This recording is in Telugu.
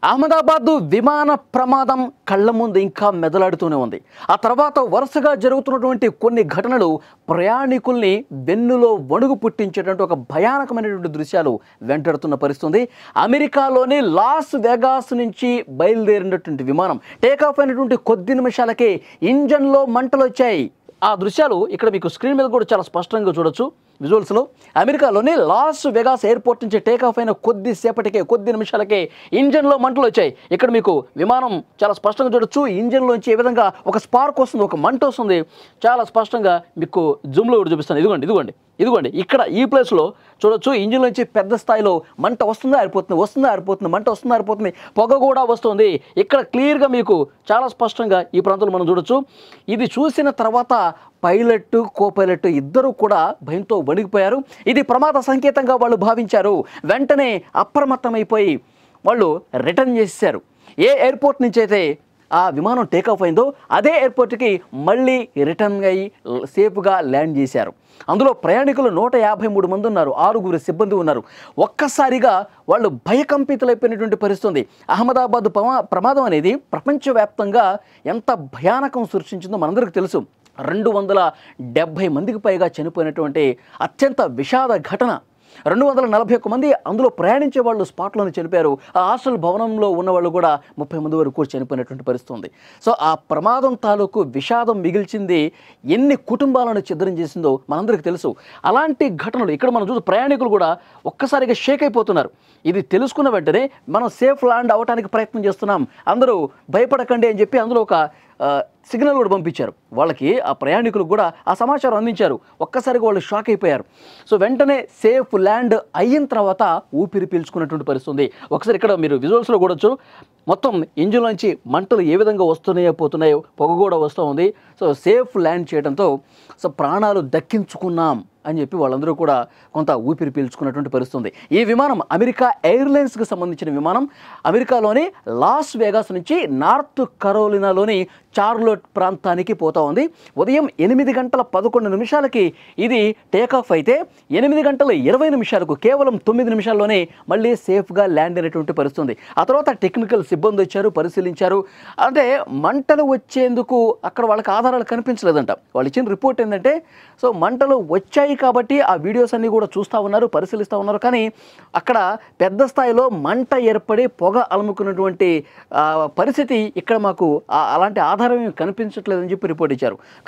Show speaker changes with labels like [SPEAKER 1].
[SPEAKER 1] అహ్మదాబాద్ విమాన ప్రమాదం కళ్ళ ముందు ఇంకా మెదలాడుతూనే ఉంది. ఆ తర్వాత వరుసగా జరుగుతున్నటువంటి కొన్ని ఘటనలు ప్రయాణికుల్ని వెన్నులో వణుగు పుట్టించేటువంటి ఒక భయానకమైనటువంటి దృశ్యాలు వెంటాడుతున్న పరిస్థితి. అమెరికాలోని లాస్ వెగాస్ నుంచి బయలుదేరినటువంటి విమానం టేకాఫ్ అయినటువంటి కొద్ది నిమిషాలకే ఇంజన్లో మంటలు వచ్చాయి. ఆ దృశ్యాలు ఇక్కడ మీకు స్క్రీన్ మీద కూడా చాలా స్పష్టంగా చూడొచ్చు. విజువల్స్లో అమెరికాలోని లాస్ వెగాస్ ఎయిర్పోర్ట్ నుంచి టేకాఫ్ అయిన కొద్ది నిమిషాలకే ఇంజన్లో మంటలు వచ్చాయి. ఇక్కడ మీకు విమానం చాలా స్పష్టంగా చూడొచ్చు. ఇంజన్లోంచి ఏ విధంగా ఒక స్పార్క్ వస్తుంది, ఒక మంట వస్తుంది. చాలా స్పష్టంగా మీకు జూమ్లో కూడా చూపిస్తాను. ఇదిగోండి ఇక్కడ ఈ ప్లేస్లో చూడొచ్చు. ఇంజిన్ నుంచి పెద్ద స్థాయిలో మంట వస్తుందా ఆరిపోతుంది, మంట వస్తుందా ఆరిపోతుంది, పొగ కూడా వస్తుంది. ఇక్కడ క్లియర్గా మీకు చాలా స్పష్టంగా ఈ ప్రాంతంలో మనం చూడొచ్చు. ఇది చూసిన తర్వాత పైలట్ కోపైలట్ ఇద్దరు కూడా భయంతో వణికిపోయారు. ఇది ప్రమాద సంకేతంగా వాళ్ళు భావించారు. వెంటనే అప్రమత్తమైపోయి వాళ్ళు రిటర్న్ చేశారు. ఏ ఎయిర్పోర్ట్ నుంచి అయితే ఆ విమానం టేకాఫ్ అయిందో అదే ఎయిర్పోర్ట్కి మళ్ళీ రిటర్న్ అయ్యి సేఫ్గా ల్యాండ్ చేశారు. అందులో ప్రయాణికులు 153 మంది ఉన్నారు, 6 సిబ్బంది ఉన్నారు. ఒక్కసారిగా వాళ్ళు భయకంపితులైపోయినటువంటి పరిస్థితి. అహ్మదాబాద్ ప్రమాదం అనేది ప్రపంచవ్యాప్తంగా ఎంత భయానకం సృష్టించిందో మనందరికీ తెలుసు. 270 మందికి పైగా చనిపోయినటువంటి అత్యంత విషాద ఘటన. 241 మంది అందులో ప్రయాణించే వాళ్ళు స్పాట్లోనే చనిపోయారు. ఆ హాస్టల్ భవనంలో ఉన్న వాళ్ళు కూడా 30 మంది వరకు కూడా చనిపోయినటువంటి పరిస్థితి ఉంది. సో ఆ ప్రమాదం తాలూకు విషాదం మిగిల్చింది ఎన్ని కుటుంబాలను ఛిద్రం చేసిందో మనందరికీ తెలుసు. అలాంటి ఘటనలు ఇక్కడ మనం చూసి ప్రయాణికులు కూడా ఒక్కసారిగా షేక్ అయిపోతున్నారు. ఇది తెలుసుకున్న వెంటనే మనం సేఫ్ ల్యాండ్ అవ్వడానికి ప్రయత్నం చేస్తున్నాం, అందరూ భయపడకండి అని చెప్పి అందులో ఒక సిగ్నల్ కూడా పంపించారు. వాళ్ళకి ఆ ప్రయాణికులకు కూడా ఆ సమాచారం అందించారు. ఒక్కసారిగా వాళ్ళు షాక్ అయిపోయారు. సో వెంటనే సేఫ్ ల్యాండ్ అయిన తర్వాత ఊపిరి పీల్చుకున్నటువంటి పరిస్థితి. ఒకసారి ఇక్కడ మీరు విజువల్స్లో కూడొచ్చు. మొత్తం ఇంజిన్లోంచి మంటలు ఏ విధంగా పోతున్నాయో పొగ కూడా వస్తూ ఉంది. సో సేఫ్ ల్యాండ్ చేయడంతో సో ప్రాణాలు దక్కించుకున్నాం అని చెప్పి వాళ్ళందరూ కూడా కొంత ఊపిరి పీల్చుకున్నటువంటి పరిస్థితి. ఈ విమానం అమెరికా ఎయిర్లైన్స్కి సంబంధించిన విమానం. అమెరికాలోని లాస్ వెగాస్ నుంచి నార్త్ కరోలినాలోని చార్లోట్ ప్రాంతానికి పోతా ఉంది. ఉదయం 8:11 ఇది టేకాఫ్ అయితే 8:20 కేవలం 9 నిమిషాల్లోనే మళ్ళీ సేఫ్గా ల్యాండ్ అయినటువంటి పరిస్థితి. ఆ తర్వాత టెక్నికల్ సిబ్బంది వచ్చారు, పరిశీలించారు. అంటే మంటలు వచ్చేందుకు అక్కడ వాళ్ళకి ఆధారాలు కనిపించలేదంట. వాళ్ళు ఇచ్చిన రిపోర్ట్ ఏంటంటే సో మంటలు వచ్చాయి కాబట్టి ఆ వీడియోస్ అన్నీ కూడా చూస్తూ ఉన్నారు, పరిశీలిస్తూ ఉన్నారు. కానీ అక్కడ పెద్ద స్థాయిలో మంట ఏర్పడి పొగ అలుముకున్నటువంటి పరిస్థితి ఇక్కడ మాకు అలాంటి ఆధారం కనిపించట్లేదని చెప్పి రిపోర్ట్ ఇచ్చారు.